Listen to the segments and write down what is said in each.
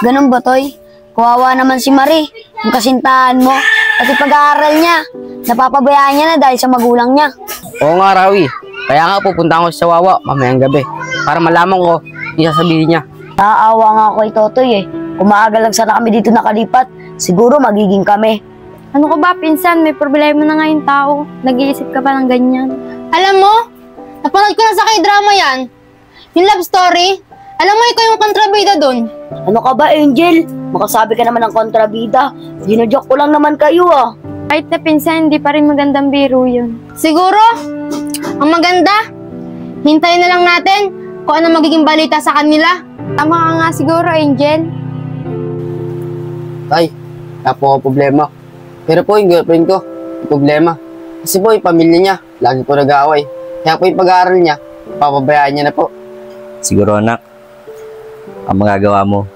Ganun ba, Toy? Kawawa naman si Marie, yung kasintahan mo. At pag-aaral niya, napapabayaan niya na dahil sa magulang niya. Oo nga, Rawi. Kaya nga pupunta ako sa Wawa mamayang gabi para malaman ko isasabihin niya. Naaawa nga ako kay Totoy eh. Kung maaga lang sana kami dito nakalipat, siguro magiging kami. Ano ka ba, pinsan? May problema na nga yung tao. Nag-iisip ka pa ng ganyan. Alam mo, napanood ko na sa K-drama yan. Yung love story. Alam mo, ikaw yung kontrabida dun. Ano ka ba, Angel? Makasabi ka naman ng kontrabida. Ginojoke ko lang naman kayo ah. Kahit na pinsan, hindi pa rin magandang biro yun. Siguro, ang maganda, hintayin na lang natin kung ano magiging balita sa kanila. Tama ka nga siguro, Angel. Tay, wala po ako problema. Pero po yung girlfriend ko, yung problema. Kasi po yung pamilya niya, lagi po nag-aaway. Kaya po yung pag-aaral niya, papabayaan niya na po. Siguro anak, ang magagawa mo.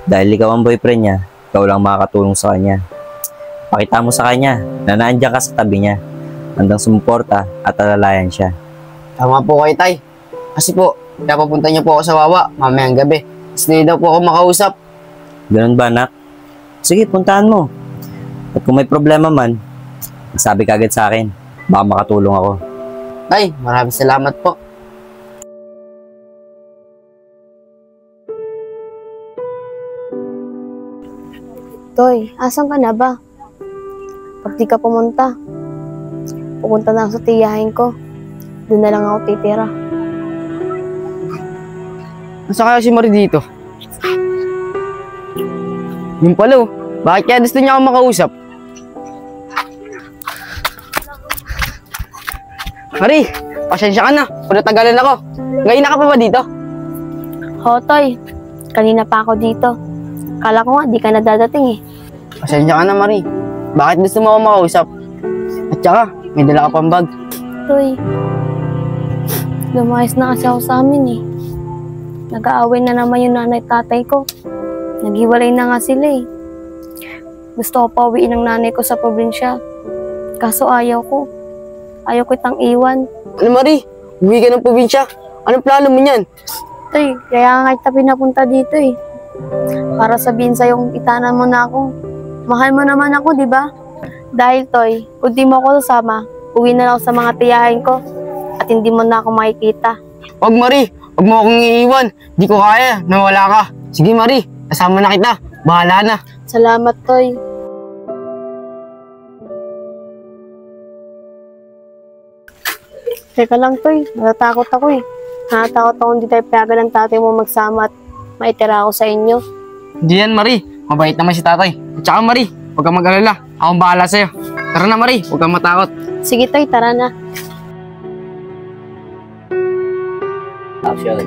Dahil ikaw ang boyfriend niya, ikaw lang makakatulong sa kanya. Pakita mo sa kanya na naandyan ka sa tabi niya, handang sumuporta at alalayan siya. Tama po kayo, Tay. Kasi po, napapunta niyo po ako sa Wawa mamayang gabi. Kasi hindi daw po ako makausap. Ganun ba, anak? Sige, puntahan mo. At kung may problema man, sabi ka agad sa akin. Baka makatulong ako. Tay, maraming salamat po. Toy, asan ka na ba? Pag di ka pumunta, pupunta na ako sa tiyahin ko. Doon na lang ako titira. Nasa kaya si Marie dito? Yung pala oh. Bakit kaya gusto niya ako makausap? Marie, pasensya ka na. Kung natagalan ako. Ngayon na ka pa ba dito? Oo, Toy. Kanina pa ako dito. Kala ko nga, di ka na dadating eh. Pasensya ka na, Marie. Bakit gusto mo ako makausap? At saka, may dala ka pang bag. Toy, lumayas na kasi ako sa amin eh. Nag-aaway na naman yung nanay at tatay ko. Naghiwalay na nga sila eh. Gusto ko pa uwiin ng nanay ko sa probinsya. Kaso ayaw ko. Ayaw ko itang iwan. Ano, Marie? Uwi ka ng probinsya. Anong plano mo niyan? Toy, kaya nga kita pinapunta dito eh. Para sabihin sa'yo, itanan mo na ako. Mahal mo naman ako, di ba? Dahil, Toy, kung di mo ako sasama, uwi na lang ako sa mga tiyahin ko at hindi mo na ako makikita. Huwag, Marie. Huwag mo akong iiwan. Di ko kaya. Nawala ka. Sige, Marie. Kasama na kita. Bahala na. Salamat, Toy. Teka lang, Toy. Natatakot ako eh. Natatakot ako hindi tayo pinayagan ng tatay mo magsama at maitira ako sa inyo. Hindi yan, Marie. Mabait naman si tatay. At saka, Marie, huwag kang mag-alala. Akong bahala sa'yo. Tara na, Marie. Huwag kang matakot. Sige, Toy. Tara na. Action.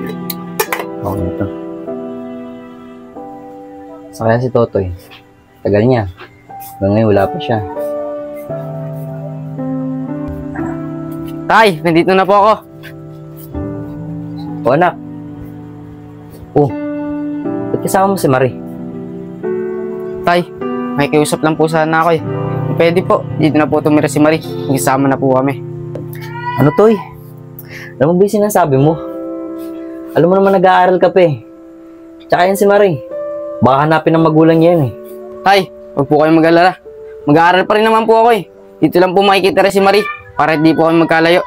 Okay na to. Saan kaya si Totoy? Tagal niya. Hanggang ngayon wala pa siya. Tay, nandito na po ako. O anak. Oh, ba't kasama mo si Marie? Tay, may kiusap lang po sana ako eh. Kung pwede po, dito na po tumira si Marie. Magsama na po kami. Ano, Toy? Alam mo ba yung sinasabi mo? Alam mo naman nag-aaral ka pa eh. Tsaka yan si Marie. Baka hanapin ng magulang niya yun eh. Tay, huwag po kayong mag-alala. Mag-aaral pa rin naman po ako eh. Dito lang po makikita rin si Marie para hindi po kami magkalayo.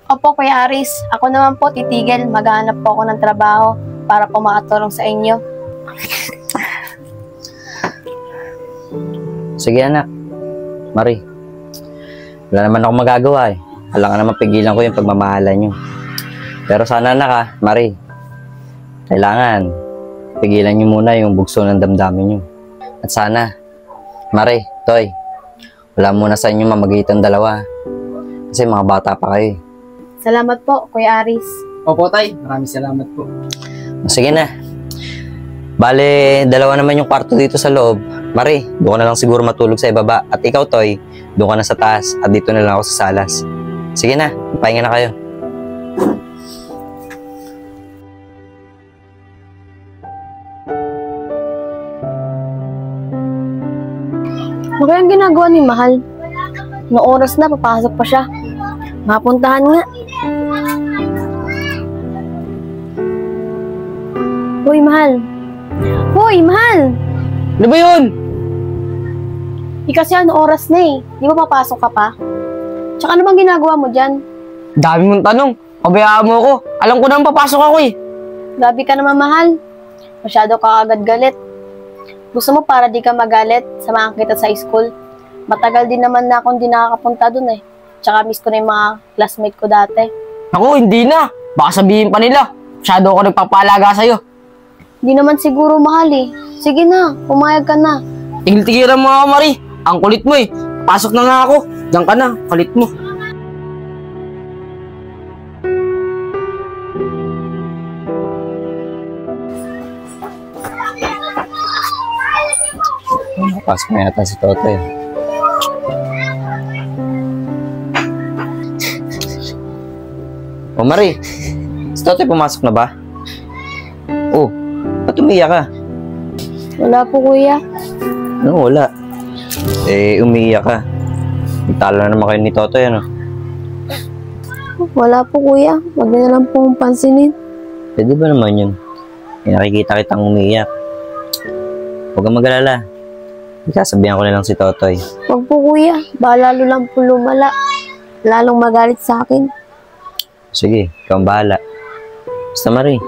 Opo, Kuya Aris. Ako naman po titigil. Maghahanap po ako ng trabaho para po makatulong sa inyo. Sige anak. Marie. Wala naman ako magagawa eh. Wala ka naman pigilan ko yung pagmamahalan nyo. Pero sana anak ha, Marie. Kailangan pigilan nyo muna yung bugso ng damdamin nyo. At sana, Marie, Toy, wala muna sa inyo mamagitan dalawa. Kasi mga bata pa kayo. Salamat po, Kuya Aris. Opo, Tay. Maraming salamat po. Sige na. Bale, dalawa naman yung kwarto dito sa loob. Marie, doon ka na lang siguro matulog sa ibaba. At ikaw, Toy, doon ka na sa taas. At dito na lang ako sa salas. Sige na, pahinga na kayo. Ano kayang ginagawa ni Mahal? Noong oras na, papasok pa siya. Mapuntahan nga. Uy, Mahal. Hoy, mahal! Ano ba yun? Kasi ano oras na eh. Di ba papasok ka pa? Tsaka ano bang ginagawa mo dyan? Dami mong tanong. Pabayaan mo ako. Alam ko naman papasok ako eh. Gabi ka naman, mahal. Masyado ka agad galit. Gusto mo para di ka magalit, samahan kita sa school. Matagal din naman na akong di nakakapunta dun eh. Tsaka miss ko na yung mga classmate ko dati. Ako, hindi na. Baka sabihin pa nila. Masyado ako nagpapalaga sa'yo. Di naman siguro mahal eh. Sige na, pumayag ka na. Tigil-tigilan mo ako, Marie. Ang kulit mo eh. Pasok na nga ako. Diyan ka na. Kulit mo. Pasok na yata si Totoy. O Marie, si Totoy pumasok na ba? Oh, ba't umiyak ka? Wala po, kuya. Ano, wala. Eh, umiiyak ka. Talo na naman kayo ni Totoy, ano? Wala po, kuya. Wag niyo na lang pong pansinin. Pwede ba naman yun? Eh, nakikita kitang umiiyak. Huwag kang mag-alala. Sasabihan ko na lang si Totoy. Wag po, kuya. Baka lalo lang po lumala. Lalong magalit sa akin. Sige, ikaw ang bahala. Basta Marie,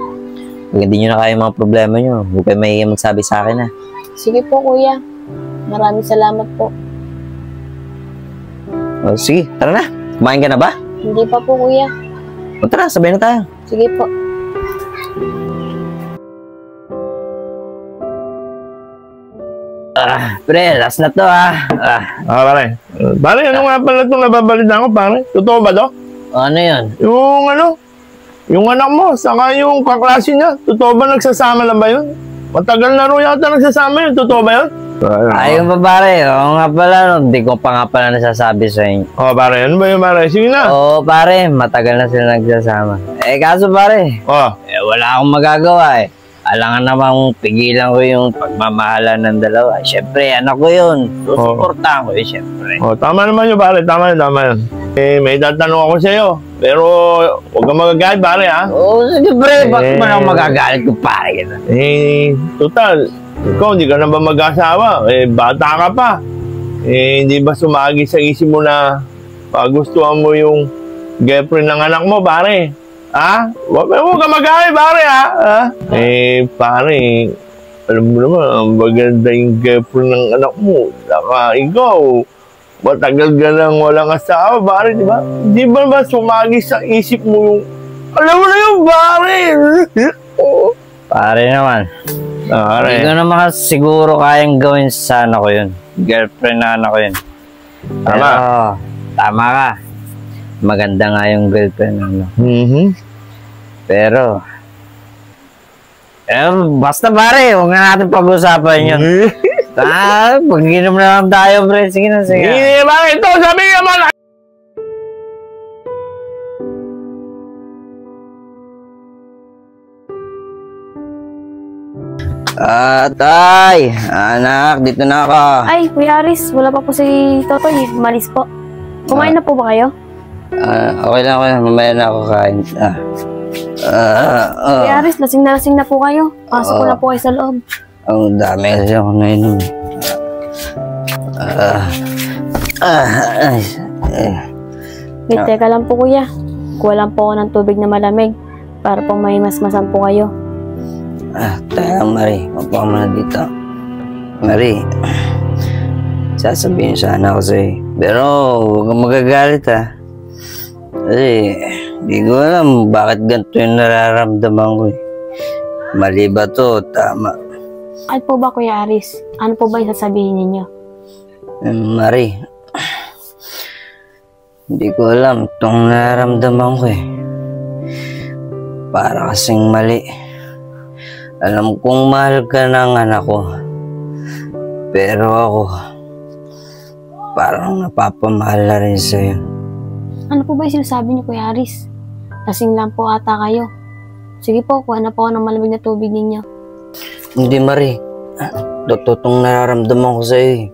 pag hindi nyo na kaya yung mga problema nyo, huwag kayo mahihiya magsabi sa akin, ha? Sige po, kuya. Maraming salamat po. O, sige, tara na. Kumain ka na ba? Hindi pa po, kuya. O, tara, sabay na tayo. Sige po. Pre, last na to, ha? Pare. Pare, ano nga pala itong nababalita ko, pare? Totoo ba to? Ano yun? Yung anak mo, saka yung kaklase niya, totoo ba nagsasama na ba yun? Matagal na rin yata nagsasama yun, totoo ba yun? Ayun pa, pare. Oo nga pala, no? Hindi ko pa nga pala nasasabi sa inyo. Oh, pare, ano ba yun, pare? Sige na. Oo, pare. Matagal na sila nagsasama. Eh, kaso, pare, Oh, wala akong magagawa, eh. Alangan namang pigilan ko yung pagmamahalan ng dalawa. Siyempre, anak ko yun. Susuportahan ko yun, siyempre. tama naman yun, pare. Tama yun. Eh, may tatanong ako sa iyo. Pero, huwag kang magagalit, pare, ha? Oo, sige, pre. Bakit man ako magagalit kung pare ka na? Eh, total, ikaw, hindi ka na ba mag-asawa? Eh, bata ka pa. Eh, hindi ba sumagi sa isip mo na pagustuhan mo yung girlfriend ng anak mo, pare? Ha? Huwag ka mag-aay, pare, ha? Eh, pare, alam mo naman, ang maganda yung girlfriend ng anak mo. Saka ikaw, matagal ka nang walang asawa, pare, di ba? Di ba sumagi sa isip mo yung, alam mo na yung pare? Pare naman. Pare. Hindi ko naman siguro kayang gawin sa anak ko yun. Girlfriend na anak ko yun. Tama. Pero, tama ka. Maganda nga yung girlfriend ng anak. Pero, basta pare, huwag na natin pag-usapan yun. Pag-inom na lang tayo, pre. Sige na, sige. Hindi, pare, ito, sabi nga man. Tay! Anak, dito na ako. Ay, Kuya Aris, wala pa po si Totoy. Malis po. Kumain na po ba kayo? Okay lang. Mamaya na ako kain. Kuya Aris, lasing na po kayo. Pasok ko na po kayo sa loob. Ang dami kasi ako nainom. Wait, teka lang po, kuya. Kuha lang po ako ng tubig na malamig para po may masmasan po kayo. Tayo lang, Marie. Mapo ka muna dito. Marie, sasabihin sana ako sa'yo. Pero huwag kang magagalit, ha. Kasi di ko alam bakit ganito yung nararamdaman ko, eh. Mali ba to? Tama. Ano po ba, Kuya Aris? Ano po ba yung sasabihin ninyo? Marie, hindi ko alam itong nararamdaman ko, eh. Para kasing mali. Alam kong mahal ka ng anak ko. Pero ako, parang napapamahal na rin sa'yo. Ano po ba yung sinasabi niyo, Kuya Aris? Lasing lang po ata kayo. Sige po, kuha na po ako ng malamig na tubig ninyo. Hindi, Marie. Totoo itong nararamdaman ko sa'yo, eh.